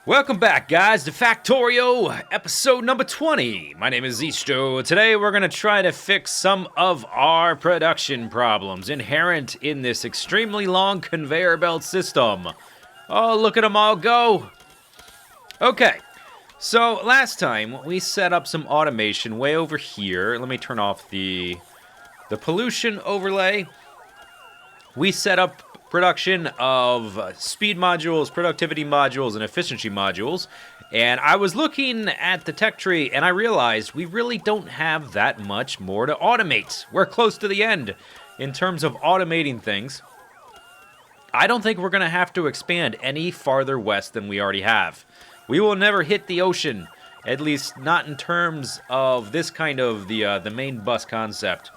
Welcome back, guys, to Factorio, episode number 20. My name is Zisteau. Today, we're going to try to fix some of our production problems inherent in this extremely long conveyor belt system. Oh, look at them all go. Okay, so last time, we set up some automation way over here. Let me turn off the pollution overlay. We set up production of speed modules, productivity modules, and efficiency modules. And I was looking at the tech tree and I realized we really don't have that much more to automate. We're close to the end in terms of automating things. I don't think we're going to have to expand any farther west than we already have. We will never hit the ocean, at least not in terms of this kind of the main bus concept.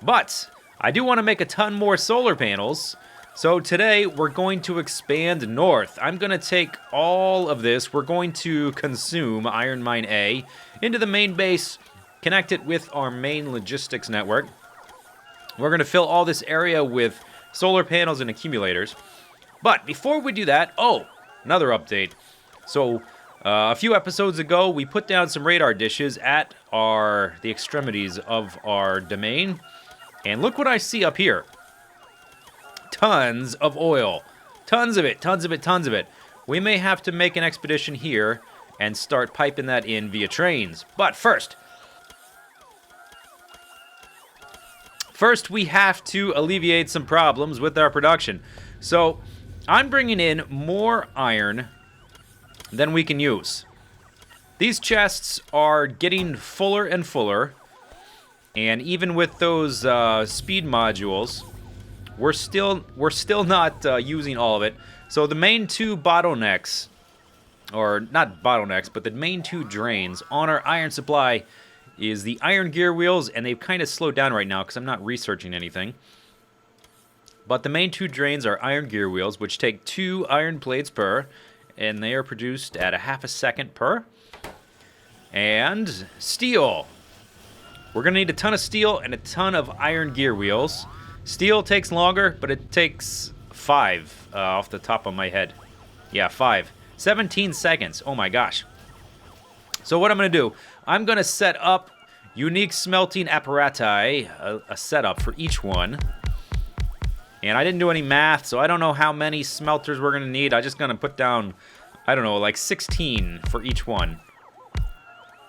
But I do want to make a ton more solar panels. So today, we're going to expand north. I'm going to take all of this. We're going to consume Iron Mine A into the main base, connect it with our main logistics network. We're going to fill all this area with solar panels and accumulators. But before we do that, another update. So a few episodes ago, we put down some radar dishes at the extremities of our domain. And look what I see up here. Tons of oil. Tons of it, tons of it, tons of it. We may have to make an expedition here and start piping that in via trains. But first we have to alleviate some problems with our production. So I'm bringing in more iron than we can use. These chests are getting fuller and fuller. And even with those speed modules, we're still not using all of it. So the main two bottlenecks, or not bottlenecks, but the main two drains on our iron supply is the iron gear wheels, and they've kind of slowed down right now because I'm not researching anything. But the main two drains are iron gear wheels, which take 2 iron plates per, and they are produced at a half a second per. And steel. We're going to need a ton of steel and a ton of iron gear wheels. Steel takes longer, but it takes 5 off the top of my head. Yeah, 5. 17 seconds. Oh my gosh. So what I'm going to do, I'm going to set up unique smelting apparati, a setup for each one. And I didn't do any math, so I don't know how many smelters we're going to need. I'm just going to put down, I don't know, like 16 for each one.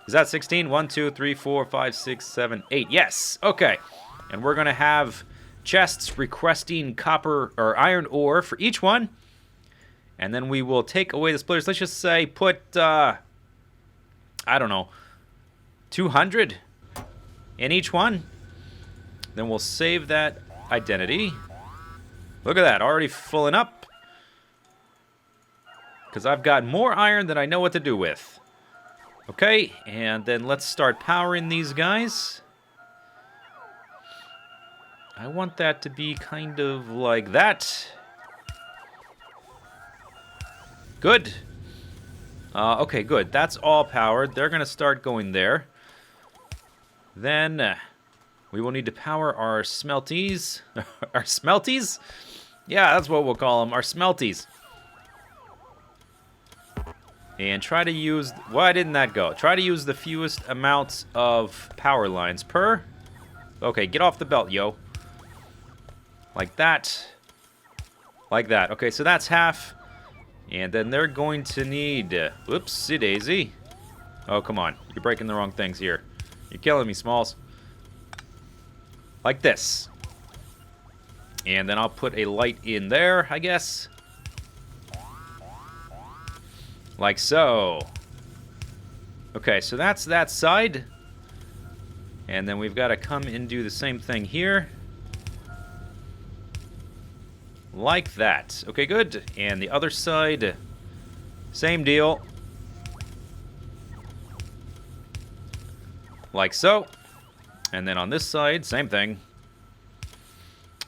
Is that 16? 1, 2, 3, 4, 5, 6, 7, 8. Yes. Okay. And we're going to have chests requesting copper or iron ore for each one. And then we will take away the splitters. Let's just say put, I don't know, 200 in each one. Then we'll save that identity. Look at that. Already filling up. Because I've got more iron than I know what to do with. Okay, and then let's start powering these guys. I want that to be kind of like that. Good. Okay, good. That's all powered. They're going to start going there. Then we will need to power our smelties. Our smelties? Yeah, that's what we'll call them. Our smelties. And try to use... Why didn't that go? Try to use the fewest amounts of power lines per. Okay, get off the belt, yo. Like that. Like that. Okay, so that's half. And then they're going to need... Whoopsie daisy. Oh, come on. You're breaking the wrong things here. You're killing me, Smalls. Like this. And then I'll put a light in there, I guess. Like so. Okay, so that's that side. And then we've got to come and do the same thing here. Like that. Okay, good. And the other side, same deal. Like so. And then on this side, same thing.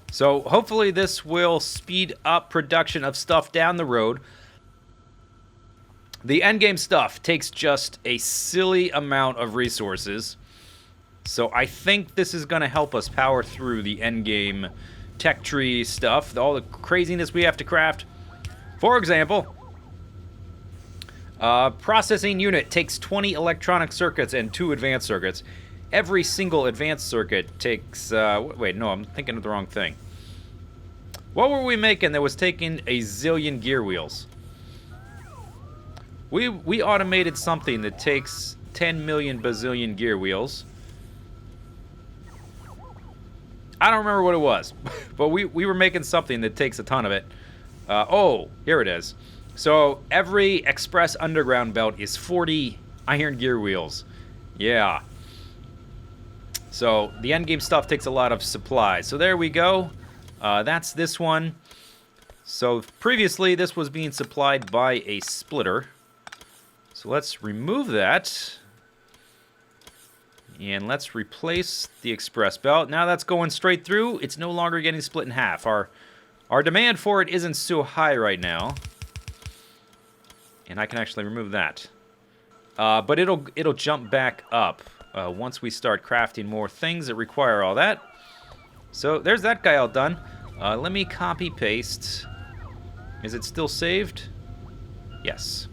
So hopefully this will speed up production of stuff down the road. The endgame stuff takes just a silly amount of resources. So I think this is going to help us power through the endgame tech tree stuff, all the craziness we have to craft. For example, Processing unit takes 20 electronic circuits and 2 advanced circuits. Every single advanced circuit takes... wait, no, I'm thinking of the wrong thing. What were we making that was taking a zillion gear wheels? We automated something that takes 10 million bazillion gear wheels. I don't remember what it was, but we were making something that takes a ton of it. Oh, here it is. So every express underground belt is 40 iron gear wheels. Yeah. So the endgame stuff takes a lot of supplies. So there we go. That's this one. So previously this was being supplied by a splitter. So let's remove that. And let's replace the express belt. Now that's going straight through. It's no longer getting split in half. Our demand for it isn't so high right now. And I can actually remove that. But it'll jump back up once we start crafting more things that require all that. So there's that guy all done. Let me copy paste. Is it still saved? Yes.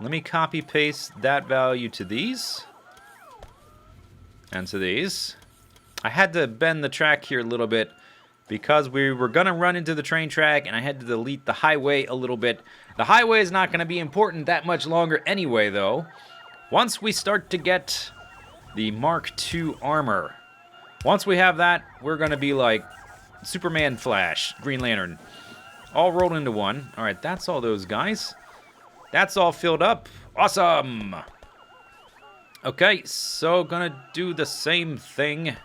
Let me copy paste that value to these. And to these. I had to bend the track here a little bit because we were going to run into the train track and I had to delete the highway a little bit. The highway is not going to be important that much longer anyway, though. Once we start to get the Mark II armor. Once we have that, we're going to be like Superman, Flash, Green Lantern. All rolled into one. All right, that's all those guys. That's all filled up. Awesome! Okay, so gonna do the same thing. I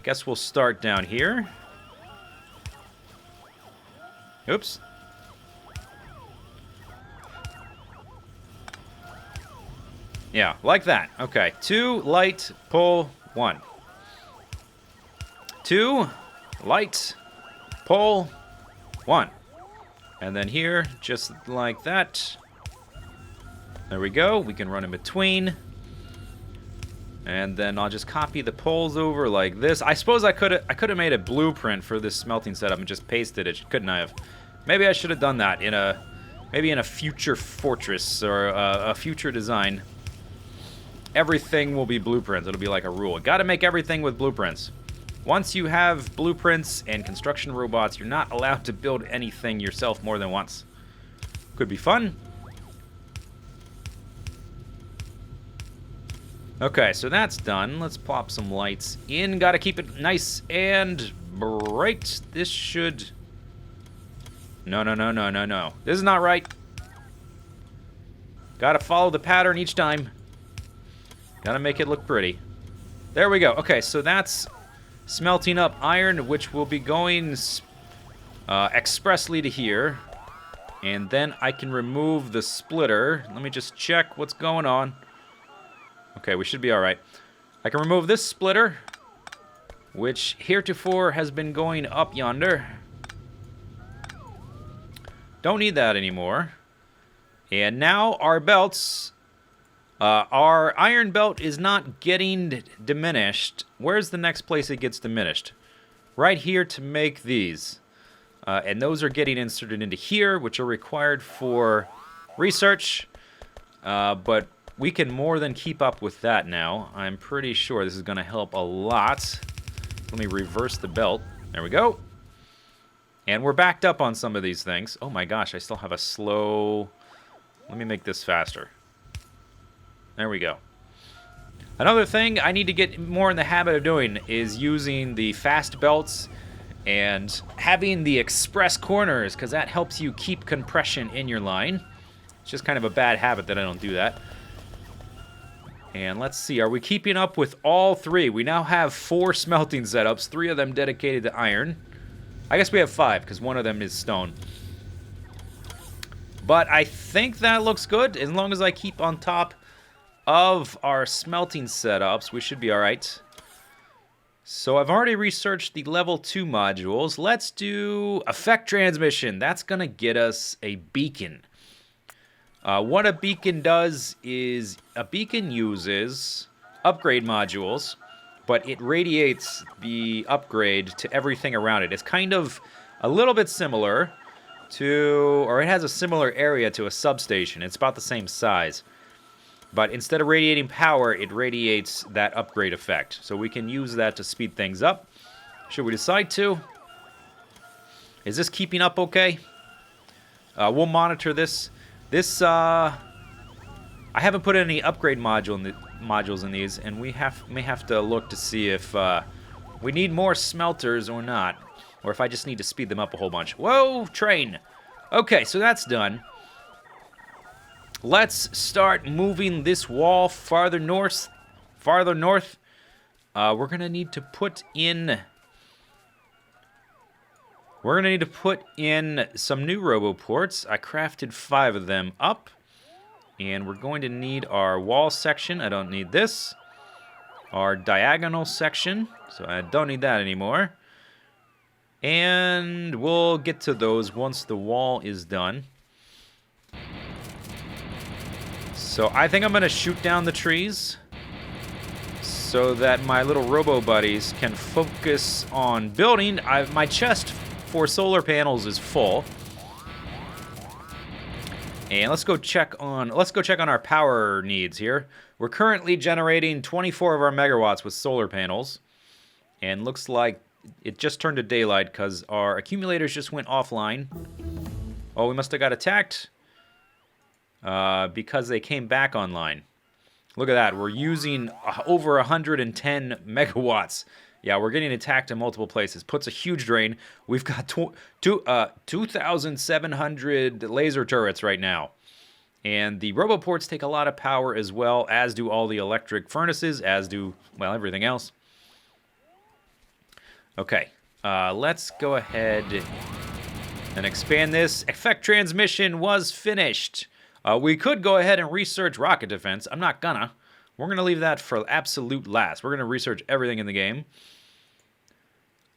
guess we'll start down here. Oops. Yeah, like that. Okay, 2, light, pull, 1. 2, light, pull, 1. And then here, just like that. There we go. We can run in between. And then I'll just copy the poles over like this. I suppose I could have made a blueprint for this smelting setup and just pasted it, couldn't I have? Maybe I should have done that in a future fortress or a future design. Everything will be blueprints. It'll be like a rule. Got to make everything with blueprints. Once you have blueprints and construction robots, you're not allowed to build anything yourself more than once. Could be fun. Okay, so that's done. Let's plop some lights in. Gotta keep it nice and bright. This should... No. This is not right. Gotta follow the pattern each time. Gotta make it look pretty. There we go. Okay, so that's smelting up iron, which will be going expressly to here. And then I can remove the splitter. Let me just check what's going on. Okay, we should be alright. I can remove this splitter, which heretofore has been going up yonder. Don't need that anymore. And now our belts... our iron belt is not getting diminished. Where's the next place it gets diminished? Right here to make these. And those are getting inserted into here, which are required for research. But we can more than keep up with that now. I'm pretty sure this is going to help a lot. Let me reverse the belt. There we go. And we're backed up on some of these things. Oh my gosh, I still have a slow... Let me make this faster. There we go. Another thing I need to get more in the habit of doing is using the fast belts and having the express corners, because that helps you keep compression in your line. It's just kind of a bad habit that I don't do that. And let's see, are we keeping up with all 3? We now have 4 smelting setups, 3 of them dedicated to iron. I guess we have 5, because one of them is stone. But I think that looks good. As long as I keep on top of our smelting setups, we should be alright. So I've already researched the level 2 modules. Let's do effect transmission. That's going to get us a beacon. What a beacon does is a beacon uses upgrade modules, but it radiates the upgrade to everything around it. It's kind of a little bit similar or it has a similar area to a substation. It's about the same size. But instead of radiating power, it radiates that upgrade effect. So we can use that to speed things up. Should we decide to? Is this keeping up okay? We'll monitor this. I haven't put any upgrade modules in these, and we may have to look to see if we need more smelters or not. Or if I just need to speed them up a whole bunch. Whoa, train! Okay, so that's done. Let's start moving this wall farther north. We're gonna need to put in. We're gonna need to put in some new roboports. I crafted 5 of them up, and we're going to need our wall section. I don't need this. Our diagonal section, so I don't need that anymore. And we'll get to those once the wall is done. So I think I'm going to shoot down the trees so that my little robo buddies can focus on building. My chest for solar panels is full. And let's go check on our power needs here. We're currently generating 24 of our megawatts with solar panels. And looks like it just turned to daylight because our accumulators just went offline. Oh, we must have got attacked because they came back online. Look at that. We're using over 110 megawatts. Yeah, we're getting attacked in multiple places. Puts a huge drain. We've got 2,700 laser turrets right now. And the roboports take a lot of power as well, as do all the electric furnaces, as do, well, everything else. Okay, let's go ahead and expand this. Effect transmission was finished. We could go ahead and research rocket defense. I'm not gonna. We're gonna leave that for absolute last. We're gonna research everything in the game.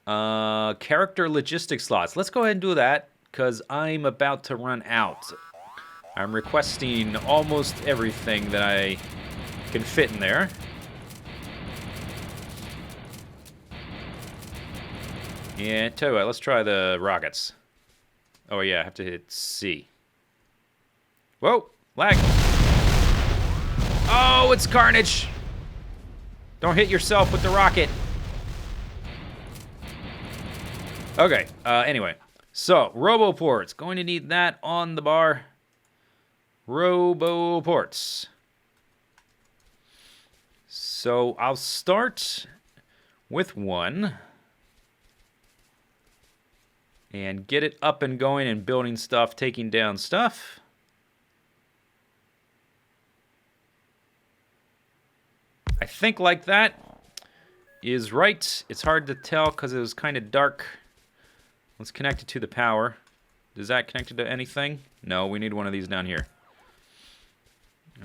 Character logistics slots. Let's go ahead and do that, because I'm about to run out. I'm requesting almost everything that I can fit in there. Yeah, tell you what, let's try the rockets. Oh yeah, I have to hit C. Whoa, lag. Oh, it's carnage. Don't hit yourself with the rocket. Okay, anyway. So, roboports. Going to need that on the bar. Roboports. So, I'll start with one. And get it up and going and building stuff, taking down stuff. I think like that is right. It's hard to tell because it was kind of dark. Let's connect it to the power. Is that connected to anything? No, we need one of these down here.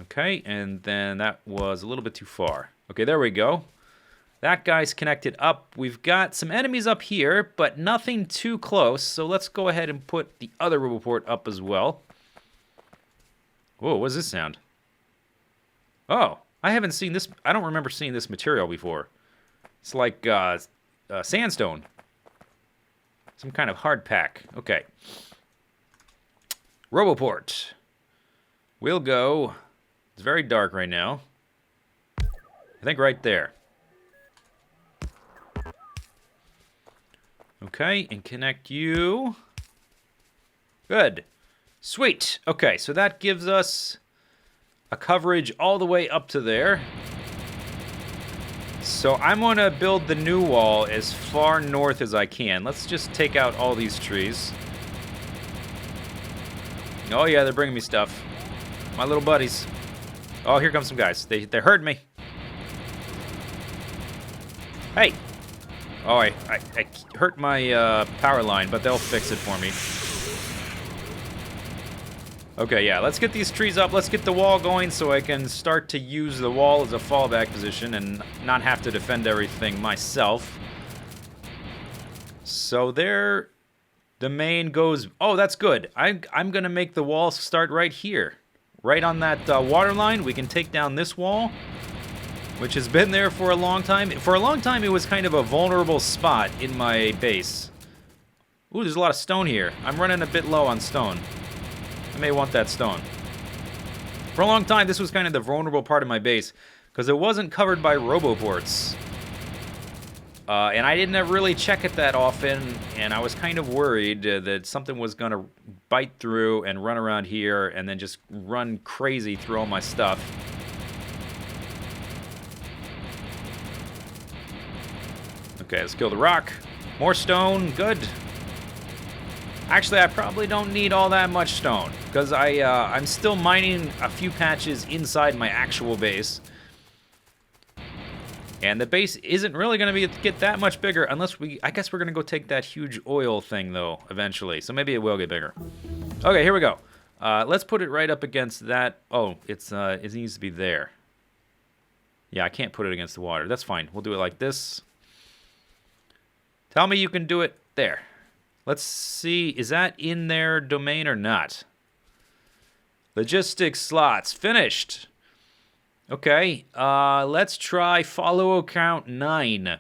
Okay, and then that was a little bit too far. Okay, there we go. That guy's connected up. We've got some enemies up here, but nothing too close. So let's go ahead and put the other roboport up as well. Whoa, what's this sound? Oh, I haven't seen this. I don't remember seeing this material before. It's like sandstone. Some kind of hard pack. Okay. Roboport. We'll go. It's very dark right now. I think right there. Okay, and connect you. Good. Sweet. Okay, so that gives us a coverage all the way up to there. So I'm going to build the new wall as far north as I can. Let's just take out all these trees. Oh yeah, they're bringing me stuff. My little buddies. Oh, here come some guys. They heard me. Hey. Oh, I hurt my power line, but they'll fix it for me. Okay, yeah, let's get these trees up. Let's get the wall going so I can start to use the wall as a fallback position and not have to defend everything myself. So there, the main goes... Oh, that's good. I'm going to make the wall start right here. Right on that water line, we can take down this wall, which has been there for a long time. For a long time, it was kind of a vulnerable spot in my base. Ooh, there's a lot of stone here. I'm running a bit low on stone. I may want that stone. For a long time, this was kind of the vulnerable part of my base, because it wasn't covered by roboports. And I didn't really check it that often, and I was kind of worried that something was going to bite through and run around here and then just run crazy through all my stuff. Okay, let's kill the rock. More stone, good. Actually, I probably don't need all that much stone, because I'm still mining a few patches inside my actual base. And the base isn't really going to get that much bigger unless I guess we're going to go take that huge oil thing, though, eventually. So maybe it will get bigger. Okay, here we go. Let's put it right up against that. Oh, it needs to be there. Yeah, I can't put it against the water. That's fine. We'll do it like this. Tell me you can do it there. Let's see. Is that in their domain or not? Logistics slots. Finished. Okay, let's try follow account 9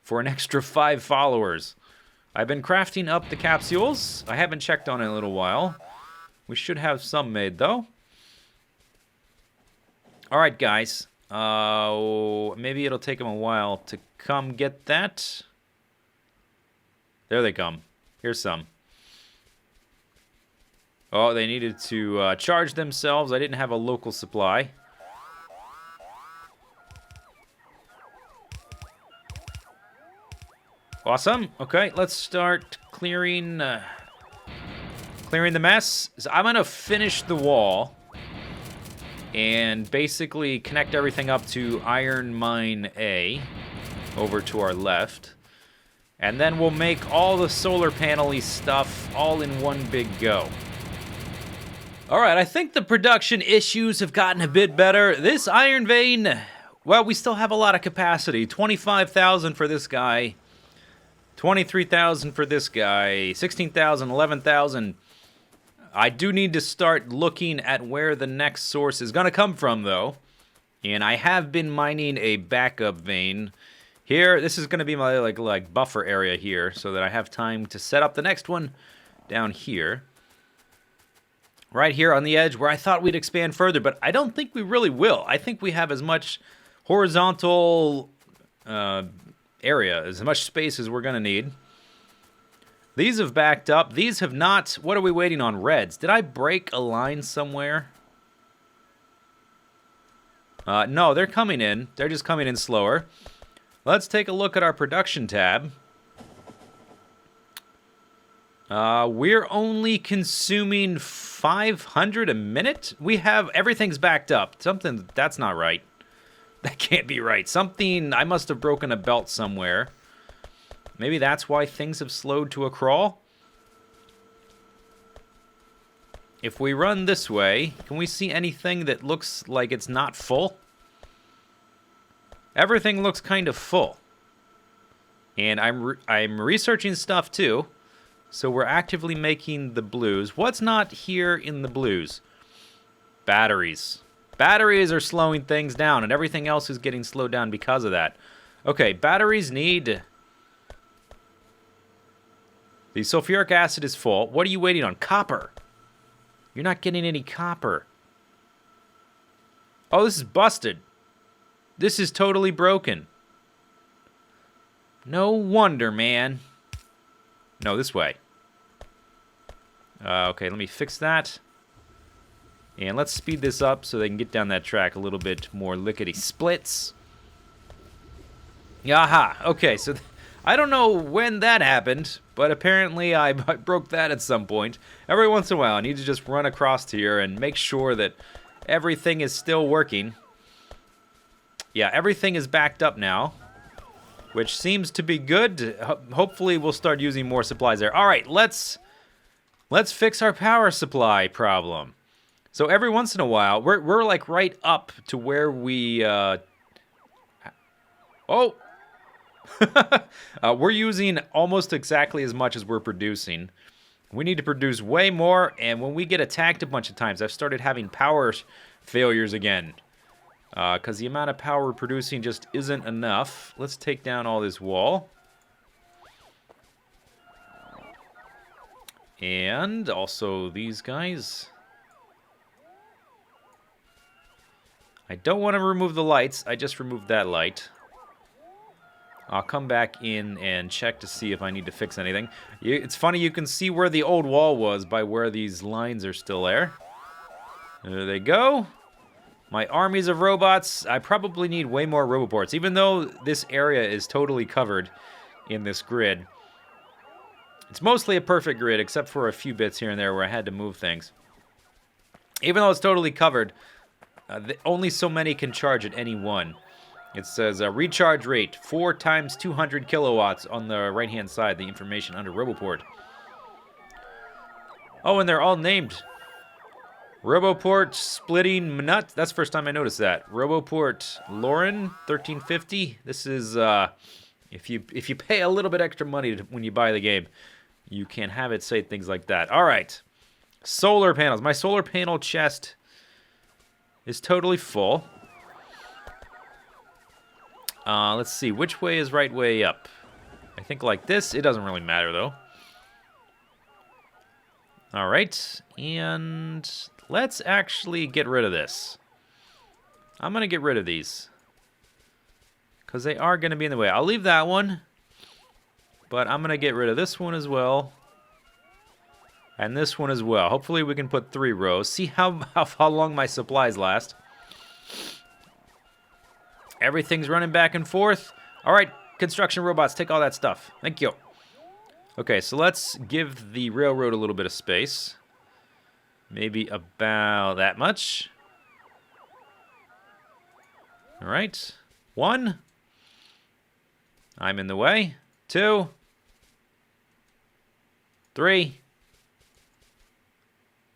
for an extra 5 followers. I've been crafting up the capsules. I haven't checked on it in a little while. We should have some made, though. Alright, guys. Maybe it'll take them a while to come get that. There they come. Here's some. Oh, they needed to charge themselves. I didn't have a local supply. Awesome. Okay, let's start clearing the mess. So I'm gonna finish the wall and basically connect everything up to Iron Mine A over to our left. And then we'll make all the solar panel-y stuff all in one big go. Alright, I think the production issues have gotten a bit better. This iron vein, well, we still have a lot of capacity. 25,000 for this guy. 23,000 for this guy, 16,000, 11,000. I do need to start looking at where the next source is going to come from, though. And I have been mining a backup vein. Here, this is going to be my like buffer area here, so that I have time to set up the next one down here. Right here on the edge where I thought we'd expand further, but I don't think we really will. I think we have as much horizontal area, as much space as we're going to need. These have backed up. These have not. What are we waiting on? Reds. Did I break a line somewhere? No, they're coming in. They're just coming in slower. Let's take a look at our production tab. We're only consuming 500 a minute? We have, everything's backed up. Something, that's not right. That can't be right. Something, I must have broken a belt somewhere. Maybe that's why things have slowed to a crawl. If we run this way, can we see anything that looks like it's not full? Everything looks kind of full. And I'm researching stuff too. So we're actively making the blues. What's not here in the blues? Batteries. Batteries are slowing things down, and everything else is getting slowed down because of that. Okay, batteries need... The sulfuric acid is full. What are you waiting on? Copper. You're not getting any copper. Oh, this is busted. This is totally broken. No wonder, man. No, this way. Okay, let me fix that. And let's speed this up so they can get down that track a little bit more lickety-splits. Aha! Okay, so I don't know when that happened, but apparently I broke that at some point. Every once in a while, I need to just run across here and make sure that everything is still working. Yeah, everything is backed up now, which seems to be good. Hopefully, we'll start using more supplies there. All right, let's fix our power supply problem. So every once in a while, we're like right up to where we... Oh! We're using almost exactly as much as we're producing. We need to produce way more, and when we get attacked a bunch of times, I've started having power failures again. Because the amount of power we're producing just isn't enough. Let's take down all this wall. And also these guys. I don't want to remove the lights. I just removed that light. I'll come back in and check to see if I need to fix anything. It's funny, you can see where the old wall was by where these lines are still there. There they go. My armies of robots. I probably need way more roboports, even though this area is totally covered in this grid. It's mostly a perfect grid, except for a few bits here and there where I had to move things. Even though it's totally covered, only so many can charge at any one. It says recharge rate 4 times 200 kilowatts on the right-hand side, the information under Roboport. Oh, and they're all named. Roboport Splitting Nut. That's the first time I noticed that. Roboport Lauren 1350. This is if you pay a little bit extra money when you buy the game, you can have it say things like that. All right. Solar panels. My solar panel chest is totally full. Let's see. Which way is right way up? I think like this. It doesn't really matter, though. All right. And let's actually get rid of this. I'm going to get rid of these, because they are going to be in the way. I'll leave that one, but I'm going to get rid of this one as well. And this one as well. Hopefully we can put 3 rows. See how long my supplies last. Everything's running back and forth. All right, construction robots, take all that stuff. Thank you. Okay, so let's give the railroad a little bit of space. Maybe about that much. All right. 1. I'm in the way. 2. 3.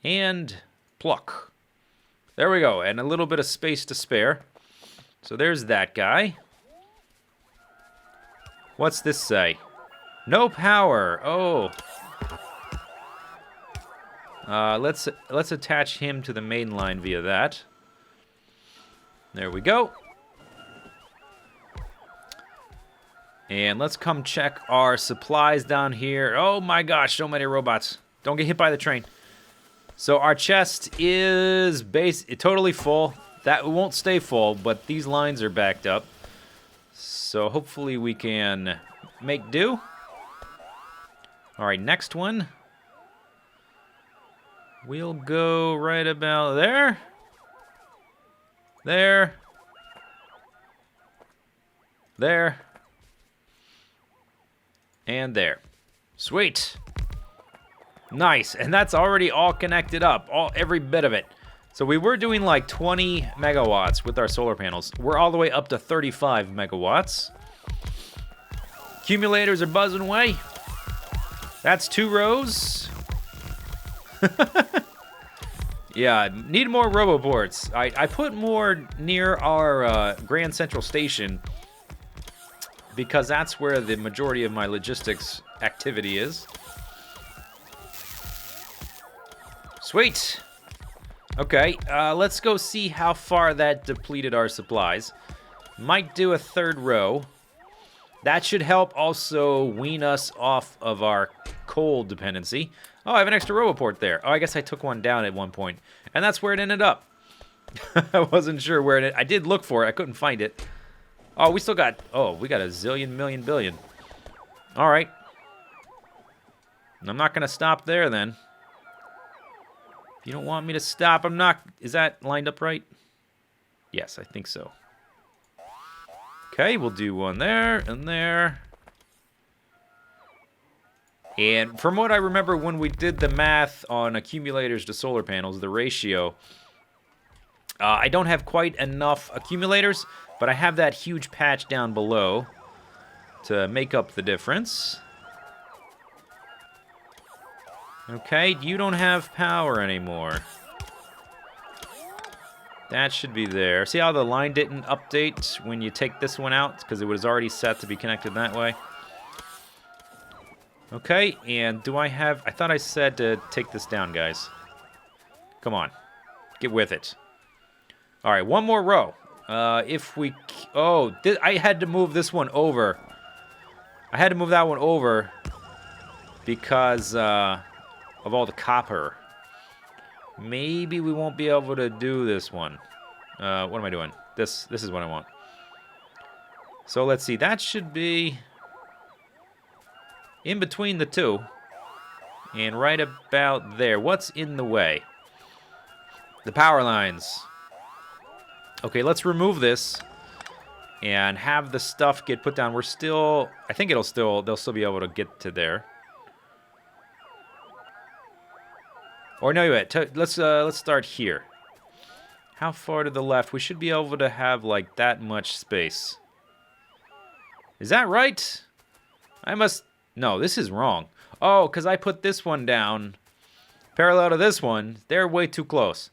And pluck. There we go. And a little bit of space to spare. So there's that guy. What's this say? No power. Oh. Let's attach him to the main line via that. There we go. And let's come check our supplies down here. Oh my gosh, so many robots. Don't get hit by the train. So our chest is totally full. That won't stay full, but these lines are backed up. So hopefully we can make do. All right, next one. We'll go right about there. There. There. And there. Sweet. Nice, and that's already all connected up, every bit of it. So we were doing like 20 megawatts with our solar panels. We're all the way up to 35 megawatts. Accumulators are buzzing away. That's 2 rows. Yeah, need more roboports. I put more near our Grand Central Station because that's where the majority of my logistics activity is. Sweet. Okay, let's go see how far that depleted our supplies. Might do a 3rd row. That should help also wean us off of our coal dependency. Oh, I have an extra roboport there. Oh, I guess I took one down at one point. And that's where it ended up. I wasn't sure where it... I did look for it. I couldn't find it. Oh, we still got... Oh, we got a zillion, million, billion. All right. I'm not going to stop there, then. If you don't want me to stop, I'm not... Is that lined up right? Yes, I think so. Okay, we'll do one there and there. And from what I remember when we did the math on accumulators to solar panels, the ratio, I don't have quite enough accumulators, but I have that huge patch down below to make up the difference. Okay, you don't have power anymore. That should be there. See how the line didn't update when you take this one out? Because it was already set to be connected that way. Okay, and do I have... I thought I said to take this down, guys. Come on. Get with it. All right, one more row. If we... Oh, I had to move this one over. I had to move that one over because... of all the copper. Maybe we won't be able to do this one. What am I doing? This is what I want. So let's see. That should be in between the two. And right about there. What's in the way? The power lines. Okay, let's remove this and have the stuff get put down. We're still... I think they'll still be able to get to there. Or no, wait. Let's start here. How far to the left? We should be able to have, like, that much space. Is that right? I must... No, this is wrong. Oh, because I put this one down parallel to this one. They're way too close.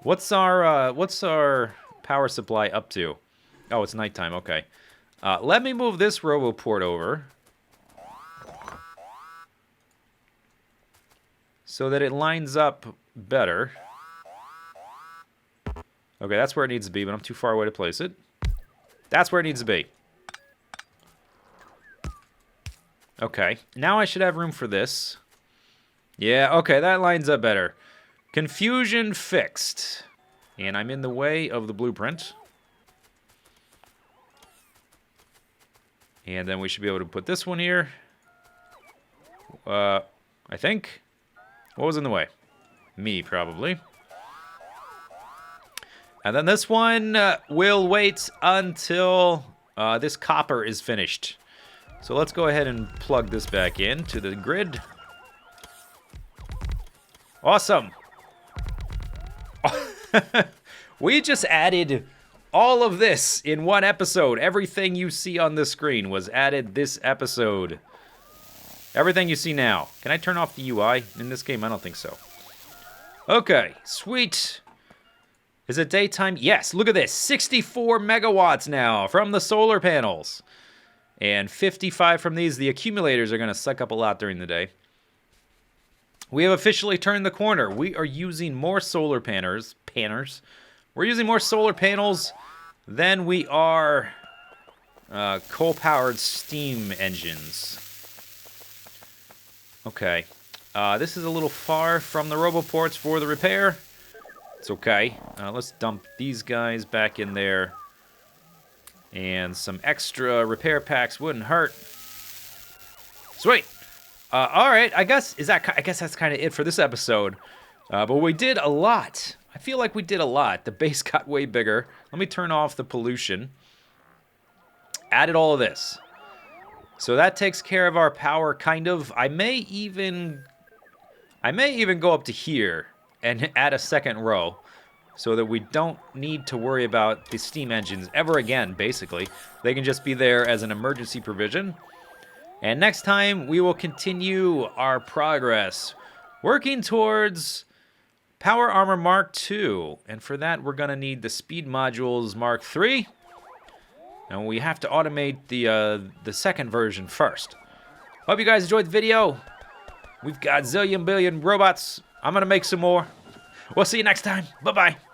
What's our power supply up to? Oh, it's nighttime. Okay. Let me move this RoboPort over so that it lines up better. Okay, that's where it needs to be, but I'm too far away to place it. That's where it needs to be. Okay, now I should have room for this. Yeah, okay, that lines up better. Confusion fixed. And I'm in the way of the blueprint. And then we should be able to put this one here. I think. What was in the way? Me, probably. And then this one will wait until this copper is finished. So let's go ahead and plug this back in to the grid. Awesome. We just added all of this in one episode. Everything you see on the screen was added this episode. Everything you see now. Can I turn off the UI in this game? I don't think so. Okay, sweet. Is it daytime? Yes, look at this. 64 megawatts now from the solar panels. And 55 from these. The accumulators are going to suck up a lot during the day. We have officially turned the corner. We are using more solar panners. We're using more solar panels than we are coal-powered steam engines. Okay. This is a little far from the RoboPorts for the repair. It's okay. Let's dump these guys back in there. And some extra repair packs wouldn't hurt. Sweet. All right. I guess that's kind of it for this episode. But we did a lot. I feel like we did a lot. The base got way bigger. Let me turn off the pollution. Added all of this. So that takes care of our power, kind of. I may even go up to here and add a second row so that we don't need to worry about the steam engines ever again, basically. They can just be there as an emergency provision. And next time, we will continue our progress, working towards Power Armor Mark II. And for that, we're going to need the Speed Modules Mark III. And we have to automate the second version first. Hope you guys enjoyed the video. We've got zillion billion robots. I'm going to make some more. We'll see you next time. Bye-bye.